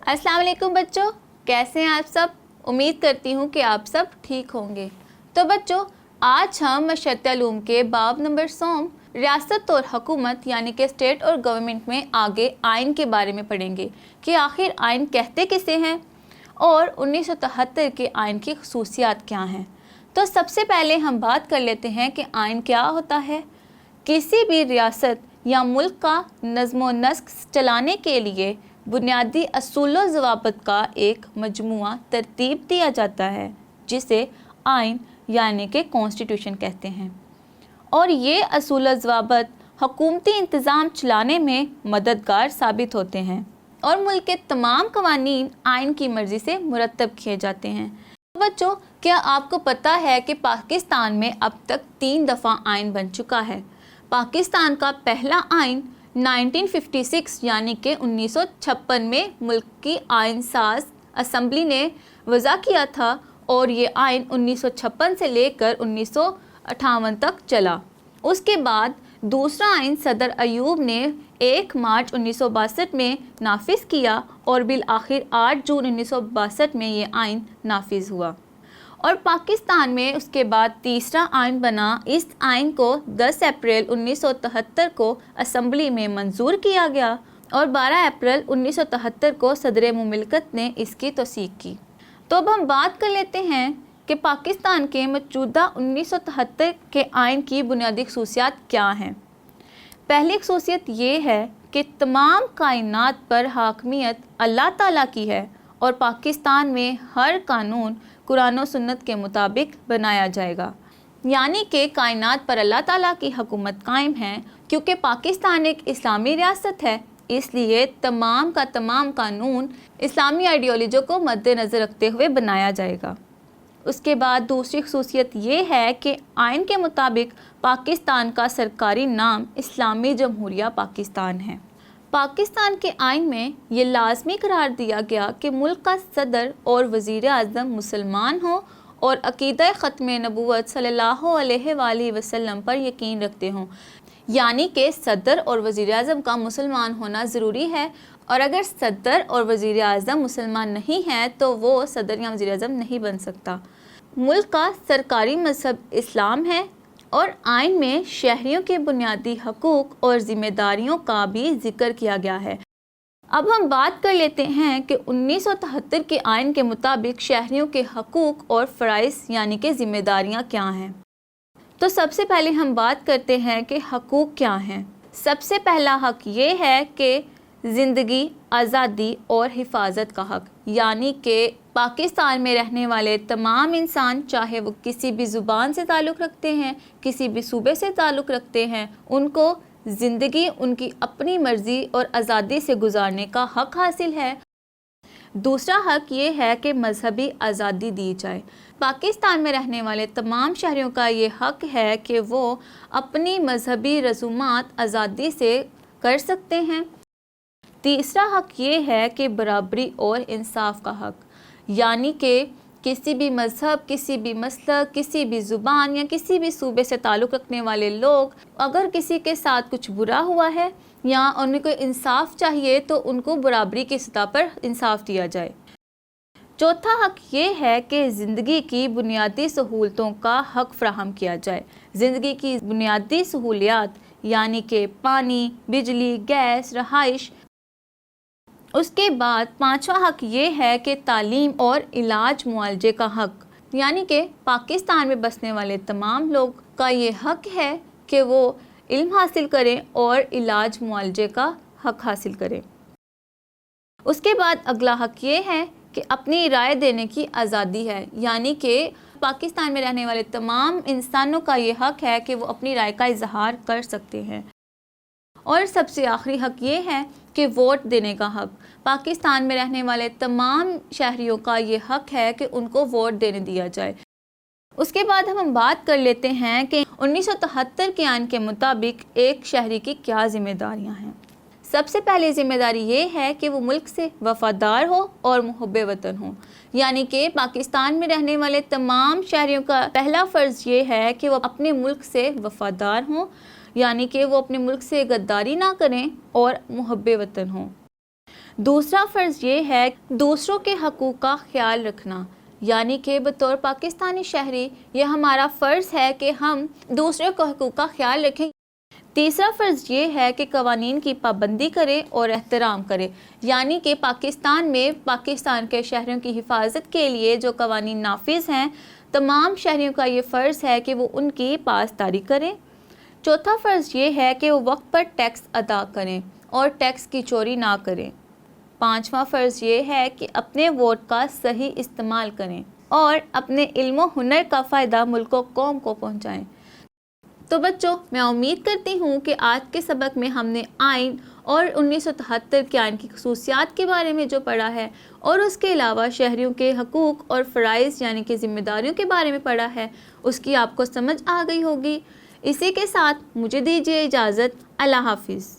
अस्सलाम वालेकुम बच्चों, कैसे हैं आप सब। उम्मीद करती हूँ कि आप सब ठीक होंगे। तो बच्चों, आज हम मशरिक़-ए-उलूम के बाब नंबर 100 रियासत और हुकूमत यानी कि स्टेट और गवर्नमेंट में आगे आइन के बारे में पढ़ेंगे कि आखिर आइन कहते किसे हैं और 1973 के आइन की खसूसियात क्या हैं। तो सबसे पहले हम बात कर लेते हैं कि आइन क्या होता है। किसी भी रियासत या मुल्क का नज़्म व नस्क चलाने के लिए बुनियादी असूल व ज़वाबित का एक मजमुआ तरतीब दिया जाता है, जिसे आइन यानी कि कॉन्स्टिट्यूशन कहते हैं। और ये असूल व ज़वाबित हुकूमती इंतज़ाम चलाने में मददगार साबित होते हैं और मुल्क के तमाम कवानीन आइन की मर्ज़ी से मुरतब किए जाते हैं। बच्चों, क्या आपको पता है कि पाकिस्तान में अब तक 3 दफ़ा आइन बन चुका है। पाकिस्तान का पहला आइन 1956 यानी कि 1956 में मुल्क की आइन साज असम्बली ने वज़ा किया था और ये आइन 1956 से लेकर 1958 तक चला। उसके बाद दूसरा आइन सदर अयूब ने 1 मार्च 1962 में नाफिज किया और बिल आखिर 8 जून 1962 में ये आइन नाफिज हुआ। और पाकिस्तान में उसके बाद तीसरा आइन बना। इस आइन को 10 अप्रैल 1973 को असम्बली में मंजूर किया गया और 12 अप्रैल 1973 को सदर मुमलिकत ने इसकी तौसीक की। तो अब हम बात कर लेते हैं कि पाकिस्तान के मौजूदा 1973 के आइन की बुनियादी खसूसियात क्या हैं। पहली खसूसियत ये है कि तमाम कायनात पर हाकमियत अल्लाह ताला की है और पाकिस्तान में हर कानून कुरान और सुन्नत के मुताबिक बनाया जाएगा, यानी कि कायनात पर अल्लाह ताला की हुकूमत कायम है। क्योंकि पाकिस्तान एक इस्लामी रियासत है, इसलिए तमाम का तमाम कानून इस्लामी आइडियोलॉजी को मद्देनज़र रखते हुए बनाया जाएगा। उसके बाद दूसरी खसूसियत ये है कि आइन के मुताबिक पाकिस्तान का सरकारी नाम इस्लामी जमहूरिया पाकिस्तान है। पाकिस्तान के आइन में ये लाजमी करार दिया गया कि मुल्क का सदर और वज़ीर आज़म मुसलमान हो और अक़ीदा ख़त्म नबूवत सल्लल्लाहु अलैहि वसल्लम पर यकीन रखते हों, यानी कि सदर और वज़ीर आज़म का मुसलमान होना ज़रूरी है। और अगर सदर और वज़ीर आज़म मुसलमान नहीं हैं तो वो सदर या वज़ीर आज़म नहीं बन सकता। मुल्क का सरकारी मज़हब इस्लाम है और आइन में शहरियों के बुनियादी हकूक़ और ज़िम्मेदारियों का भी ज़िक्र किया गया है। अब हम बात कर लेते हैं कि 1973 के आइन के मुताबिक शहरियों के हकूक़ और फ़राइज़ यानी कि ज़िम्मेदारियाँ क्या हैं। तो सबसे पहले हम बात करते हैं कि हकूक़ क्या हैं। सबसे पहला हक़ ये है कि ज़िंदगी, आज़ादी और हिफाजत का हक़, यानी कि पाकिस्तान में रहने वाले तमाम इंसान, चाहे वो किसी भी ज़ुबान से ताल्लुक़ रखते हैं, किसी भी सूबे से ताल्लुक़ रखते हैं, उनको ज़िंदगी उनकी अपनी मर्ज़ी और आज़ादी से गुजारने का हक़ हासिल है। दूसरा हक़ ये है कि मजहबी आज़ादी दी जाए। पाकिस्तान में रहने वाले तमाम शहरियों का ये हक़ है कि वो अपनी मजहबी रसूमात आज़ादी से कर सकते हैं। तीसरा हक़ ये है कि बराबरी और इंसाफ का हक़, यानी कि किसी भी मज़हब, किसी भी मसलक, किसी भी ज़ुबान या किसी भी सूबे से ताल्लुक़ रखने वाले लोग अगर किसी के साथ कुछ बुरा हुआ है या उनको इंसाफ चाहिए तो उनको बराबरी की सतह पर इंसाफ दिया जाए। चौथा हक़ ये है कि ज़िंदगी की बुनियादी सहूलतों का हक़ फ़राहम किया जाए। ज़िंदगी की बुनियादी सहूलियात यानी कि पानी, बिजली, गैस, रहाइश। उसके बाद पांचवा हक़ ये है कि तालीम और इलाज मुआवजे का हक़, यानी कि पाकिस्तान में बसने वाले तमाम लोग का ये हक़ है कि वो इल्म हासिल करें और इलाज मुआवजे का हक़ हासिल करें। उसके बाद अगला हक़ ये है कि अपनी राय देने की आज़ादी है, यानी कि पाकिस्तान में रहने वाले तमाम इंसानों का ये हक़ है कि वो अपनी राय का इजहार कर सकते हैं। और सबसे आखिरी हक़ ये है कि वोट देने का हक़। पाकिस्तान में रहने वाले तमाम शहरियों का ये हक़ है कि उनको वोट देने दिया जाए। उसके बाद हम बात कर लेते हैं कि 1973 के आइन के मुताबिक एक शहरी की क्या ज़िम्मेदारियाँ हैं। सबसे पहले ज़िम्मेदारी ये है कि वो मुल्क से वफ़ादार हो और मुहब्बे वतन हो, यानी कि पाकिस्तान में रहने वाले तमाम शहरियों का पहला फ़र्ज़ ये है कि वो अपने मुल्क से वफ़ादार हों, यानी कि वो अपने मुल्क से गद्दारी ना करें और मुहब्बे वतन हों। دوسرا فرض یہ ہے دوسروں کے حقوق کا خیال رکھنا، یعنی کہ بطور پاکستانی شہری یہ ہمارا فرض ہے کہ ہم دوسروں کے حقوق کا خیال رکھیں۔ تیسرا فرض یہ ہے کہ قوانین کی پابندی کرے اور احترام کرے، یعنی کہ پاکستان میں پاکستان کے شہریوں کی حفاظت کے لیے جو قوانین نافذ ہیں تمام شہریوں کا یہ فرض ہے کہ وہ ان کی پاسداری کریں۔ چوتھا فرض یہ ہے کہ وہ وقت پر ٹیکس ادا کریں اور ٹیکس کی چوری نہ کریں۔ پانچواں فرض یہ ہے کہ اپنے ووٹ کا صحیح استعمال کریں اور اپنے علم و ہنر کا فائدہ ملک و قوم کو پہنچائیں۔ تو بچوں، میں امید کرتی ہوں کہ آج کے سبق میں ہم نے آئین اور 1973 کے آئین کی خصوصیات کے بارے میں جو پڑھا ہے اور اس کے علاوہ شہریوں کے حقوق اور فرائض یعنی کہ ذمہ داریوں کے بارے میں پڑھا ہے، اس کی آپ کو سمجھ آ گئی ہوگی۔ اسی کے ساتھ مجھے دیجیے اجازت۔ اللہ حافظ۔